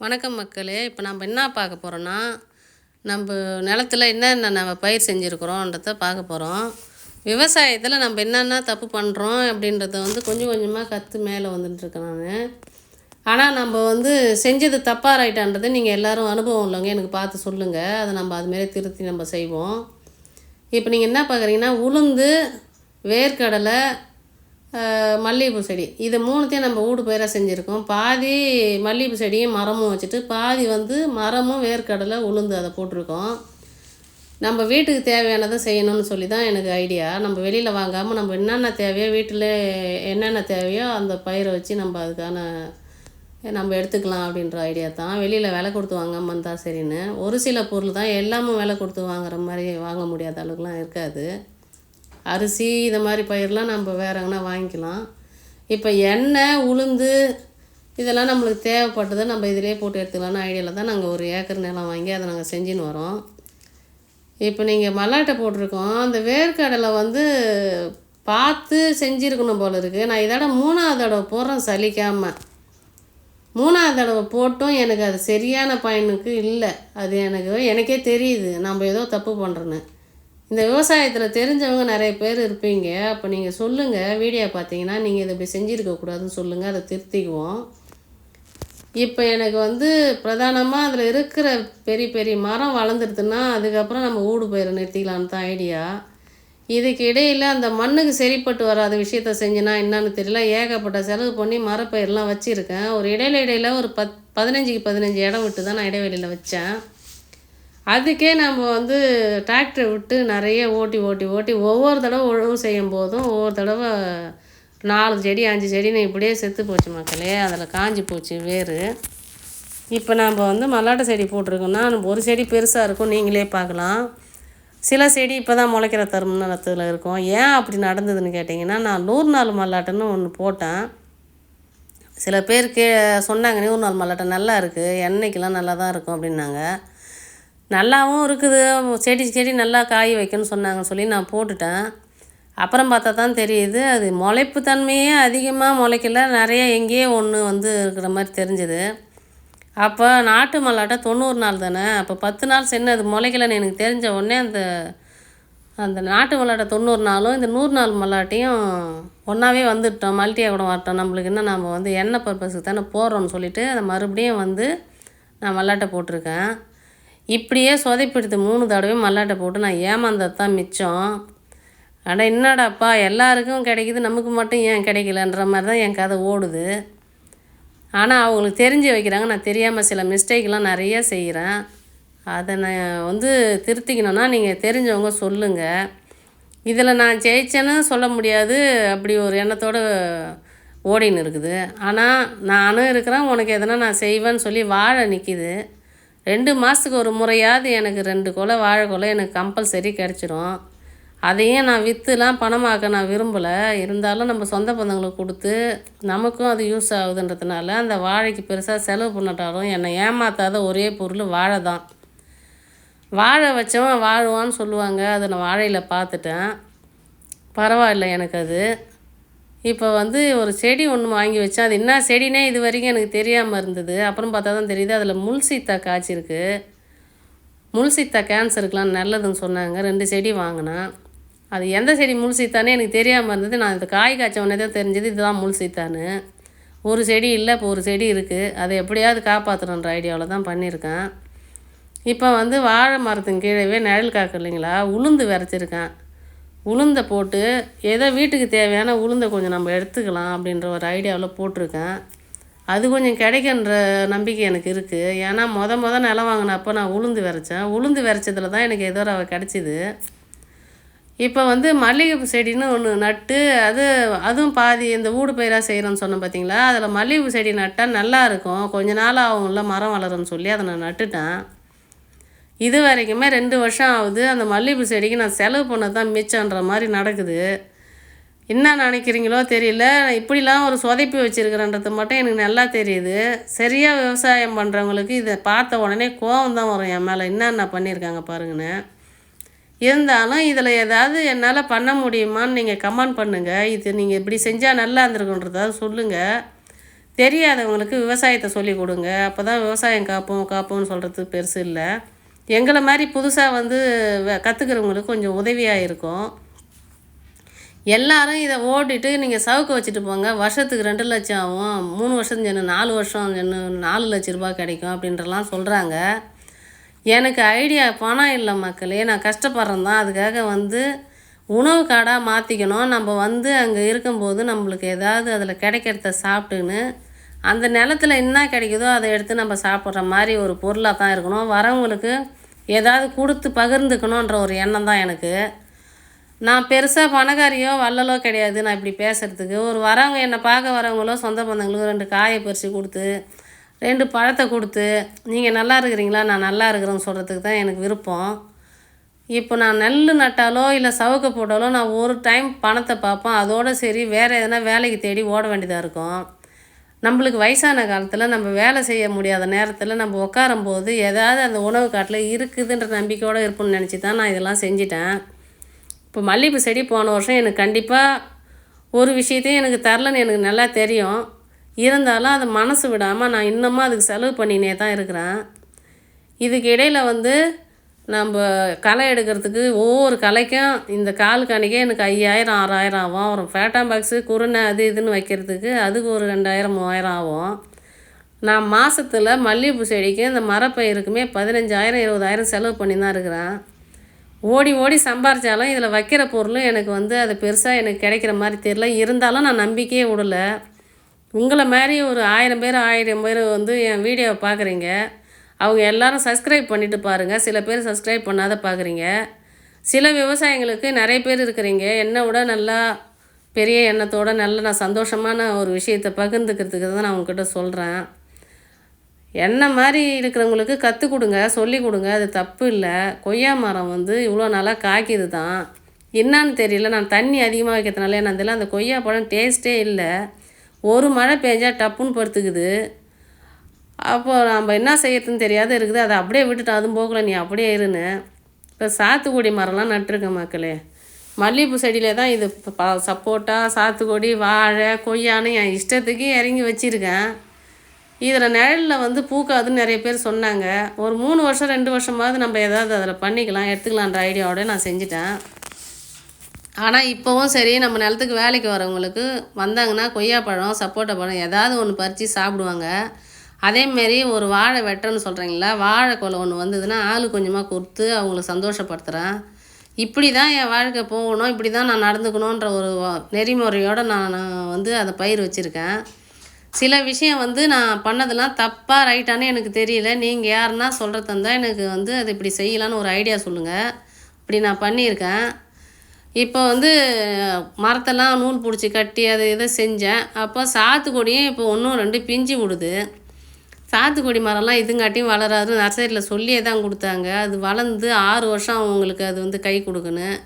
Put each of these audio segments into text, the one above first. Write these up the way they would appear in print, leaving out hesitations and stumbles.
வணக்கம் மக்களே. இப்போ நம்ம என்ன பார்க்க போகிறோன்னா, நம்ம நிலத்துல என்னென்ன நம்ம பயிர் செஞ்சுருக்குறோன்றத பார்க்க போகிறோம். விவசாயத்தில் நம்ம என்னென்ன தப்பு பண்ணுறோம் அப்படின்றத கொஞ்சம் கொஞ்சமாக கற்று மேலே வந்துட்டுருக்கேன் நான். ஆனால் நம்ம செஞ்சது தப்பாக ரைட்டான்றதை நீங்கள் எல்லோரும் அனுபவம் இல்லைங்க எனக்கு பார்த்து சொல்லுங்கள். அதை நம்ம அதுமாரி திருத்தி நம்ம செய்வோம். இப்போ நீங்கள் என்ன பார்க்குறீங்கன்னா, உளுந்து, வேர்க்கடலை, மல்லிகைப்பூ செடி இது மூணுத்தையும் நம்ம ஊடு பயிராக செஞ்சுருக்கோம். பாதி மல்லிகைப்பூ செடியும் மரமும் வச்சுட்டு பாதி மரமும் வேர்க்கடலை உளுந்து அதை போட்டிருக்கோம். நம்ம வீட்டுக்கு தேவையானதை செய்யணும்னு சொல்லி தான் எனக்கு ஐடியா. நம்ம வெளியில் வாங்காமல் நம்ம என்னென்ன தேவையோ வீட்டில் என்னென்ன தேவையோ அந்த பயிரை வச்சு நம்ம அதுக்கான நம்ம எடுத்துக்கலாம் அப்படின்ற ஐடியா தான். வெளியில் விலை கொடுத்து வாங்காமல் இருந்தால் சரின்னு. ஒரு சில பொருள் தான் எல்லாமும் விலை கொடுத்து வாங்குற மாதிரி வாங்க முடியாத அளவுக்குலாம் இருக்காது. அரிசி இந்த மாதிரி பயிரெலாம் நம்ம வேறு எங்கன்னா வாங்கிக்கலாம். இப்போ எண்ணெய், உளுந்து இதெல்லாம் நம்மளுக்கு தேவைப்பட்டதை நம்ம இதிலே போட்டு எடுத்துக்கலான்னு ஐடியாவில் தான் நாங்கள் ஒரு ஏக்கர் நிலம் வாங்கி அதை நாங்கள் செஞ்சுன்னு வரோம். இப்போ நீங்கள் மல்லாட்டை போட்டிருக்கோம். அந்த வேர்க்கடலை பார்த்து செஞ்சுருக்கணும் போல இருக்குது. நான் இதோட 3வது தடவை போடுறேன் சலிக்காமல். 3வது தடவை போட்டும் எனக்கு அது சரியான பயனுக்கு இல்லை. அது எனக்கே தெரியுது நம்ம ஏதோ தப்பு பண்ணுறேன்னு. இந்த விவசாயத்தில் தெரிஞ்சவங்க நிறைய பேர் இருப்பீங்க. அப்போ நீங்கள் சொல்லுங்கள், வீடியோ பார்த்தீங்கன்னா நீங்கள் இதை இப்படி செஞ்சுருக்கக்கூடாதுன்னு சொல்லுங்கள், அதை திருத்திக்குவோம். இப்போ எனக்கு பிரதானமாக அதில் இருக்கிற பெரிய பெரிய மரம் வளர்ந்துடுதுன்னா அதுக்கப்புறம் நம்ம ஊடு பயிரை நிறுத்திக்கலான்னு தான் ஐடியா. இதுக்கு இடையில் அந்த மண்ணுக்கு சரிப்பட்டு வராத விஷயத்த செஞ்சுனா என்னன்னு தெரியல. ஏகப்பட்ட செலவு பண்ணி மரப்பயிரெலாம் வச்சுருக்கேன். ஒரு இடையில ஒரு 15க்கு 15 இடம் விட்டு தான் நான் இடைவெளியில் வச்சேன். அதுக்கே நம்ம டிராக்டரை விட்டு நிறைய ஓட்டி ஒவ்வொரு தடவை உழவு செய்யும் போதும் ஒவ்வொரு தடவை 4 செடி 5 செடின்னு இப்படியே செத்து போச்சு மக்களே. அதில் காஞ்சி போச்சு வேர். இப்போ நம்ம மல்லாட்டை செடி போட்டிருக்கோன்னா ஒரு செடி பெருசாக இருக்கும், நீங்களே பார்க்கலாம். சில செடி இப்போ தான் முளைக்கிற தருணத்தில் இருக்கும். ஏன் அப்படி நடந்ததுன்னு கேட்டிங்கன்னா, நான் 100 நாள் மல்லாட்டைன்னு ஒன்று போட்டேன். சில பேருக்கு சொன்னாங்க 100 நாள் மல்லாட்டை நல்லா இருக்குது, எண்ணெய்க்கெலாம் நல்லா தான் இருக்கும் அப்படின்னாங்க. நல்லாவும் இருக்குது, செடி நல்லா காய் வைக்கணும்னு சொன்னாங்கன்னு சொல்லி நான் போட்டுட்டேன். அப்புறம் பார்த்தா தான் தெரியுது அது முளைப்பு தன்மையே அதிகமாக முளைக்கல, நிறைய எங்கேயோ ஒன்று இருக்கிற மாதிரி தெரிஞ்சுது. அப்போ நாட்டு மல்லாட்டை 90 நாள் தானே, அப்போ 10 நாள் சென்று அது முளைக்கலன்னு எனக்கு தெரிஞ்ச உடனே அந்த நாட்டு மல்லாட்டை 90 நாளும் இந்த 100 நாள் மல்லாட்டையும் ஒன்றாவே வந்துவிட்டோம். மல்டியாக கூட வரட்டோம், நம்மளுக்கு என்ன நம்ம எண்ணெய் பர்பஸுக்கு தானே போடுறோன்னு சொல்லிவிட்டு அதை மறுபடியும் நான் மல்லாட்டை போட்டிருக்கேன். இப்படியே சொதைப்பிடுத்து 3 தடவையும் மல்லாட்டை போட்டு நான் ஏமாந்தது தான் மிச்சம். ஆனால் என்னடாப்பா எல்லாருக்கும் கிடைக்கிது, நமக்கு மட்டும் ஏன் கிடைக்கலன்ற மாதிரி தான் என் கதை ஓடுது. ஆனால் அவங்களுக்கு தெரிஞ்சு வைக்கிறாங்க, நான் தெரியாமல் சில மிஸ்டேக்லாம் நிறைய செய்கிறேன். அதை நான் திருத்திக்கணுன்னா நீங்கள் தெரிஞ்சவங்க சொல்லுங்கள். இதில் நான் ஜெயிச்சேன்னு சொல்ல முடியாது, அப்படி ஒரு எண்ணத்தோடு ஓடின்னு இருக்குது. ஆனால் நானும் இருக்கிறேன், உனக்கு எதனா நான் செய்வேன்னு சொல்லி வாழை நிற்கிது. 2 மாதத்துக்கு ஒரு முறையாவது எனக்கு 2 கொலை வாழை கொலை எனக்கு கம்பல்சரி கிடச்சிரும். அதையும் நான் விற்றுலாம் பணமாக்க நான் விரும்பலை. இருந்தாலும் நம்ம சொந்த பந்தங்களுக்கு கொடுத்து நமக்கும் அது யூஸ் ஆகுதுன்றதுனால அந்த வாழைக்கு பெருசாக செலவு பண்ணட்டாலும் என்னை ஏமாற்றாத ஒரே பொருள் வாழை தான். வாழை வச்சவன் வாழுவான்னு சொல்லுவாங்க, அதை நான் வாழையில் பார்த்துட்டேன். பரவாயில்ல எனக்கு அது. இப்போ ஒரு செடி ஒன்று வாங்கி வச்சேன். அது என்ன செடினே இது வரைக்கும் எனக்கு தெரியாமல் இருந்தது. அப்புறம் பார்த்தா தான் தெரியுது அதில் முள்சீத்தா காய்ச்சிருக்கு. முள்சீத்தா கேன்சருக்கெலாம் நல்லதுன்னு சொன்னாங்க. 2 செடி வாங்கினேன். அது எந்த செடி முள்சீத்தானே எனக்கு தெரியாமல் இருந்தது. நான் இந்த காய் காய்ச்ச உடனே தான் தெரிஞ்சது இதுதான் முள்சீத்தான்னு. ஒரு செடி இல்லை, இப்போ ஒரு செடி இருக்குது. அதை எப்படியாவது காப்பாற்றணுன்ற ஐடியாவில் தான் பண்ணியிருக்கேன். இப்போ வாழை மரத்தின் கீழவே நிழல் காக்க இல்லைங்களா, உளுந்து விரைச்சிருக்கேன். உளுந்தை போட்டு ஏதோ வீட்டுக்கு தேவையான உளுந்தை கொஞ்சம் நம்ம எடுத்துக்கலாம் அப்படின்ற ஒரு ஐடியாவில் போட்டிருக்கேன். அது கொஞ்சம் கிடைக்குன்ற நம்பிக்கை எனக்கு இருக்குது. ஏன்னா மொதல் நிலம் வாங்கினப்போ நான் உளுந்து விரைச்சேன். உளுந்து விரைச்சதில் தான் எனக்கு ஏதோ ரவை கிடச்சிது. இப்போ மல்லிகைப்பூ செடின்னு ஒன்று நட்டு அதுவும் பாதி இந்த ஊடு பயிராக செய்கிறேன்னு சொன்னேன் பார்த்தீங்களா, அதில் மல்லிகைப்பூ செடி நட்டால் நல்லாயிருக்கும், கொஞ்ச நாள் ஆகும்ல மரம் வளரும்னு சொல்லி அதை நான் நட்டுட்டேன். இது வரைக்குமே 2 வருஷம் ஆகுது. அந்த மல்லிகைப்பூ செடிக்கு நான் செலவு பண்ணது தான் மிச்சன்ற மாதிரி நடக்குது. என்ன நினைக்கிறீங்களோ தெரியல, இப்படிலாம் ஒரு சொதைப்பி வச்சுருக்கிறேன்றது மட்டும் எனக்கு நல்லா தெரியுது. சரியாக விவசாயம் பண்ணுறவங்களுக்கு இதை பார்த்த உடனே கோவம் தான் வரும் என் மேலே, என்னென்ன பண்ணியிருக்காங்க பாருங்கன்னு. இருந்தாலும் இதில் ஏதாவது என்னால் பண்ண முடியுமான்னு நீங்கள் கமெண்ட் பண்ணுங்கள். இது நீங்கள் இப்படி செஞ்சால் நல்லா இருந்திருக்குன்றதாவது சொல்லுங்கள். தெரியாதவங்களுக்கு விவசாயத்தை சொல்லிக் கொடுங்க. அப்போ தான் விவசாயம் காப்போம் காப்போம்னு சொல்கிறது பெருசு இல்லை. எங்களை மாதிரி புதுசாக வந்து கற்றுக்கிறவங்களுக்கு கொஞ்சம் உதவியாக இருக்கும். எல்லாரும் இதை ஓட்டிட்டு நீங்கள் சவுக்கு வச்சுட்டு போங்க, வருஷத்துக்கு 2 லட்சம் ஆகும், 3 வருஷம் சென்று 4 வருஷம் சென்று 4 லட்ச ரூபா கிடைக்கும் அப்படின்றலாம் சொல்கிறாங்க. எனக்கு ஐடியா பணம் இல்லை மக்களே, நான் கஷ்டப்படுறேன் தான். அதுக்காக வந்து உணவு காடாக மாற்றிக்கணும். நம்ம வந்து அங்கே இருக்கும்போது நம்மளுக்கு ஏதாவது அதில் கிடைக்கிறத சாப்பிட்டுன்னு அந்த நிலத்தில் என்ன கிடைக்குதோ அதை எடுத்து நம்ம சாப்பிட்ற மாதிரி ஒரு பொருளாக தான் இருக்கணும். வரவங்களுக்கு ஏதாவது கொடுத்து பகிர்ந்துக்கணுன்ற ஒரு எண்ணம் தான் எனக்கு. நான் பெருசாக பணக்காரியோ வள்ளலோ கிடையாது நான் இப்படி பேசுகிறதுக்கு. ஒரு வரவங்க என்னை பார்க்க வரவங்களோ சொந்த பந்தங்களும் 2 காயை பறித்து கொடுத்து 2 பழத்தை கொடுத்து நீங்கள் நல்லா இருக்கிறீங்களா, நான் நல்லா இருக்கிறேன்னு சொல்கிறதுக்கு தான் எனக்கு விருப்பம். இப்போ நான் நெல் நட்டாலோ இல்லை சவுக்க போட்டாலோ நான் ஒரு டைம் பணத்தை பார்ப்பேன். அதோடு சரி வேறு எதனா வேலைக்கு தேடி ஓட வேண்டியதாக இருக்கும். நம்மளுக்கு வயசான காலத்தில் நம்ம வேலை செய்ய முடியாத நேரத்தில் நம்ம உட்காரும்போது ஏதாவது அந்த உணவு காட்டில் இருக்குதுன்ற நம்பிக்கையோடு இருப்போம்னு நினச்சி தான் நான் இதெல்லாம் செஞ்சிட்டேன். இப்போ மல்லிகைப்பூ செடி போன வருஷம் எனக்கு கண்டிப்பாக ஒரு விஷயத்தையும் எனக்கு தரலன்னு எனக்கு நல்லா தெரியும். இருந்தாலும் அதை மனசு விடாமல் நான் இன்னமும் அதுக்கு செலவு பண்ணினே தான் இருக்கிறேன். இதுக்கு இடையில் வந்து நம்ம களை எடுக்கிறதுக்கு ஒவ்வொரு களைக்கும் இந்த கால் கணிக்கே எனக்கு 5000 6000 ஆகும். ஒரு ஃபேட்டாம் பாக்ஸு குருணை அது இதுன்னு வைக்கிறதுக்கு அதுக்கு ஒரு 2000 3000 ஆகும். நான் மாதத்தில் மல்லிகைப்பூ செடிக்கு இந்த மரப்பயிருக்குமே 15000 20000 செலவு பண்ணி தான் இருக்கிறேன். ஓடி ஓடி சம்பாரித்தாலும் இதில் வைக்கிற பொருளும் எனக்கு வந்து அது பெருசாக எனக்கு கிடைக்கிற மாதிரி தெரியல. இருந்தாலும் நான் நம்பிக்கையே விடலை. உங்களை மாதிரி ஒரு 1000 பேர் 1000 பேர் வந்து என் வீடியோவை பார்க்குறீங்க. அவங்க எல்லோரும் சப்ஸ்கிரைப் பண்ணிவிட்டு பாருங்கள். சில பேர் சப்ஸ்கிரைப் பண்ணாத பார்க்குறீங்க. சில விவசாயிங்களுக்கு நிறைய பேர் இருக்கிறீங்க. என்னை விட நல்லா பெரிய எண்ணத்தோடு நல்ல நான் சந்தோஷமான ஒரு விஷயத்தை பகிர்ந்துக்கிறதுக்கு தான் நான் உங்ககிட்ட சொல்கிறேன். என்ன மாதிரி இருக்கிறவங்களுக்கு கற்றுக் கொடுங்க, சொல்லிக் கொடுங்க. அது தப்பு இல்லை. கொய்யா மரம் வந்து இவ்வளோ நாளாக காய்க்குது தான், என்னான்னு தெரியல. நான் தண்ணி அதிகமாக வைக்கிறதுனால என்ன தெரியல, அந்த கொய்யா பழம் டேஸ்ட்டே இல்லை. ஒரு மழை பெஞ்சால் டப்புன்னு படுத்துக்குது. அப்போ நம்ம என்ன செய்யறதுன்னு தெரியாத இருக்குது. அதை அப்படியே விட்டுட்டு அதுவும் போகல, நீ அப்படியே இருன்னு. இப்போ சாத்துக்குடி மரம்லாம் நட்டுருக்கேன் மக்களே. மல்லிகைப்பூ செடியிலே தான் இது சப்போட்டா சாத்துக்குடி வாழை கொய்யான்னு என் இஷ்டத்துக்கு இறங்கி வச்சுருக்கேன். இதில் நிழலில் வந்து பூக்காதுன்னு நிறைய பேர் சொன்னாங்க. ஒரு 3 வருஷம் 2 வருஷமாவது நம்ம ஏதாவது அதில் பண்ணிக்கலாம் எடுத்துக்கலான்ற ஐடியாவோட நான் செஞ்சிட்டேன். ஆனால் இப்போவும் சரி, நம்ம நிலத்துக்கு வேலைக்கு வரவங்களுக்கு வந்தாங்கன்னா கொய்யாப்பழம் சப்போட்டா பழம் ஏதாவது ஒன்று பறித்து சாப்பிடுவாங்க. அதேமாரி ஒரு வாழை வெட்டுறேன்னு சொல்கிறீங்களா, வாழைக்கொலை ஒன்று வந்ததுன்னா ஆளு கொஞ்சமாக கொடுத்து அவங்கள சந்தோஷப்படுத்துகிறேன். இப்படி தான் என் வாழ்க்கை போகணும், இப்படி தான் நான் நடந்துக்கணுன்ற ஒரு நெறிமுறையோடு நான் வந்து அதை பயிர் வச்சுருக்கேன். சில விஷயம் வந்து நான் பண்ணதெல்லாம் தப்பாக ரைட்டானு எனக்கு தெரியல. நீங்கள் யாருன்னா சொல்கிறது இருந்தால் எனக்கு வந்து அது இப்படி செய்யலான்னு ஒரு ஐடியா சொல்லுங்கள். இப்படி நான் பண்ணியிருக்கேன். இப்போ வந்து மரத்தெல்லாம் நூல் பிடிச்சி கட்டி அதை இதை செஞ்சேன். அப்போ சாத்துக்குடியும் இப்போ 1 2 பிஞ்சு விடுது. சாத்துக்குடி மரம்லாம் இதுங்காட்டியும் வளராது, நர்சரியில் சொல்லியே தான் கொடுத்தாங்க. அது வளர்ந்து 6 வருஷம் அவங்களுக்கு அது வந்து கை கொடுக்கணும்.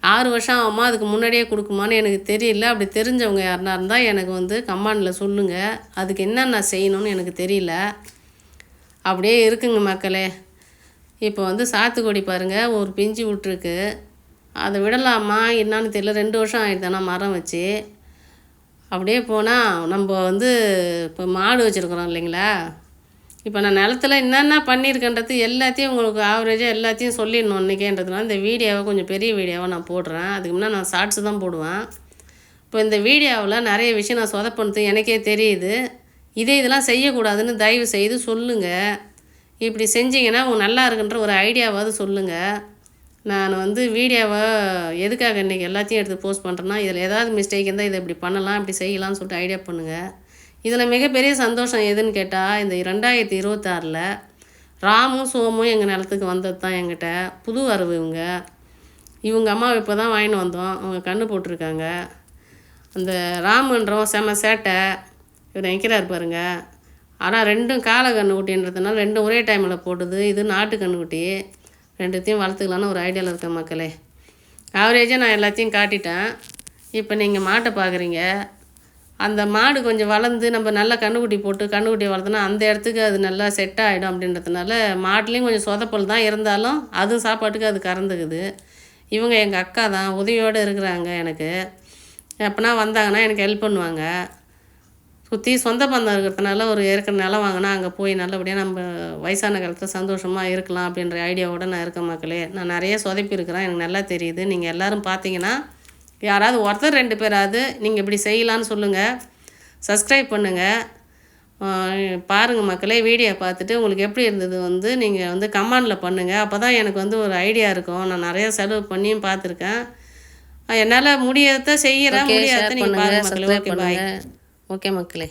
6 வருஷம் ஆகுமா, அதுக்கு முன்னாடியே கொடுக்குமான்னு எனக்கு தெரியல. அப்படி தெரிஞ்சவங்க யாருனா இருந்தால் எனக்கு வந்து கமெண்டில் சொல்லுங்கள். அதுக்கு என்னென்ன செய்யணும்னு எனக்கு தெரியல. அப்படியே இருக்குங்க மக்களே. இப்போ வந்து சாத்துக்குடி பாருங்கள் ஒரு பிஞ்சு விட்டுருக்கு. அதை விடலாமா என்னான்னு தெரியல. 2 வருஷம் ஆகிடுதானா மரம் வச்சு. அப்படியே போனால் நம்ம வந்து இப்போ மாடு வச்சுருக்குறோம் இல்லைங்களா. இப்போ நான் நிலத்துல என்னென்ன பண்ணியிருக்கேன்றது எல்லாத்தையும் உங்களுக்கு ஆவரேஜாக எல்லாத்தையும் சொல்லிடணும் இன்றைக்கேன்றதுனால இந்த வீடியோவை கொஞ்சம் பெரிய வீடியோவை நான் போடுறேன். அதுக்கு முன்னே நான் ஷார்ட்ஸு தான் போடுவேன். இப்போ இந்த வீடியோவில் நிறைய விஷயம் நான் சொதப்பினது எனக்கே தெரியுது. இதெல்லாம் செய்யக்கூடாதுன்னு தயவு செய்து சொல்லுங்கள். இப்படி செஞ்சிங்கன்னா அவங்க நல்லா இருக்குன்ற ஒரு ஐடியாவாவது சொல்லுங்கள். நான் வந்து வீடியோவை எதுக்காக இன்றைக்கி எல்லாத்தையும் எடுத்து போஸ்ட் பண்ணுறேன்னா, இதில் ஏதாவது மிஸ்டேக் இருந்தால் இதை இப்படி பண்ணலாம் இப்படி செய்யலாம்னு சொல்லிட்டு ஐடியா பண்ணுங்கள். இதில் மிகப்பெரிய சந்தோஷம் எதுன்னு கேட்டால், இந்த 2026 ராமும் சோமும் எங்கள் நிலத்துக்கு வந்தது தான். என்கிட்ட புது வரவு இவங்க அம்மாவை இப்போ தான் வாங்கின்னு வந்தோம். அவங்க கன்று போட்டிருக்காங்க. அந்த ராமுன்றவன் செம சேட்டை, இவர் நிற்கிறார் பாருங்க. ஆனால் 2ம் காளை கன்றுக்குட்டின்றதுனால 2 ஒரே டைமில் போட்டுது. இது நாட்டு கன்றுக்குட்டி. 2த்தையும் வளர்த்துக்கலான்னு ஒரு ஐடியாவில் இருக்கேன் மக்களே. ஆவரேஜாக நான் எல்லாத்தையும் காட்டிட்டேன். இப்போ நீங்கள் மாட்டை பார்க்குறீங்க. அந்த மாடு கொஞ்சம் வளர்ந்து நம்ம நல்லா கன்றுக்குட்டி போட்டு கன்றுக்குட்டியை வளர்த்தோன்னா அந்த இடத்துக்கு அது நல்லா செட் ஆகிடும். அப்படின்றதுனால மாட்டுலேயும் கொஞ்சம் சொதப்பல் தான் இருந்தாலும் அதுவும் சாப்பாட்டுக்கு அது கறந்துக்குது. இவங்க எங்கள் அக்கா தான், உதவியோடு இருக்கிறாங்க எனக்கு. எப்போனா வந்தாங்கன்னா எனக்கு ஹெல்ப் பண்ணுவாங்க. சுற்றி சொந்த பந்தம் இருக்கிறதுனால ஒரு ஏக்கர் நிலம் வாங்கினா அங்கே போய் நல்லபடியாக நம்ம வயசான காலத்தில் சந்தோஷமாக இருக்கலாம் அப்படின்ற ஐடியாவோட நான் இருக்கேன் மக்களே. நான் நிறைய சொதப்பியிருக்கிறேன், எனக்கு நல்லா தெரியுது. நீங்கள் எல்லோரும் பார்த்தீங்கன்னா யாராவது ஒருத்தர் 2 பேராவது நீங்கள் இப்படி செய்யலான்னு சொல்லுங்கள். சப்ஸ்கிரைப் பண்ணுங்கள். பாருங்கள் மக்களே, வீடியோ பார்த்துட்டு உங்களுக்கு எப்படி இருந்தது வந்து நீங்கள் வந்து கமெண்டில் பண்ணுங்கள். அப்போ தான் எனக்கு வந்து ஒரு ஐடியா இருக்கும். நான் நிறைய செலவு பண்ணியும் பார்த்துருக்கேன். என்னால் முடியாத செய்கிறேன், முடியாத நீங்கள் பாருங்கள் மக்களே. ஓகே, பாய். ஓகே மக்களே.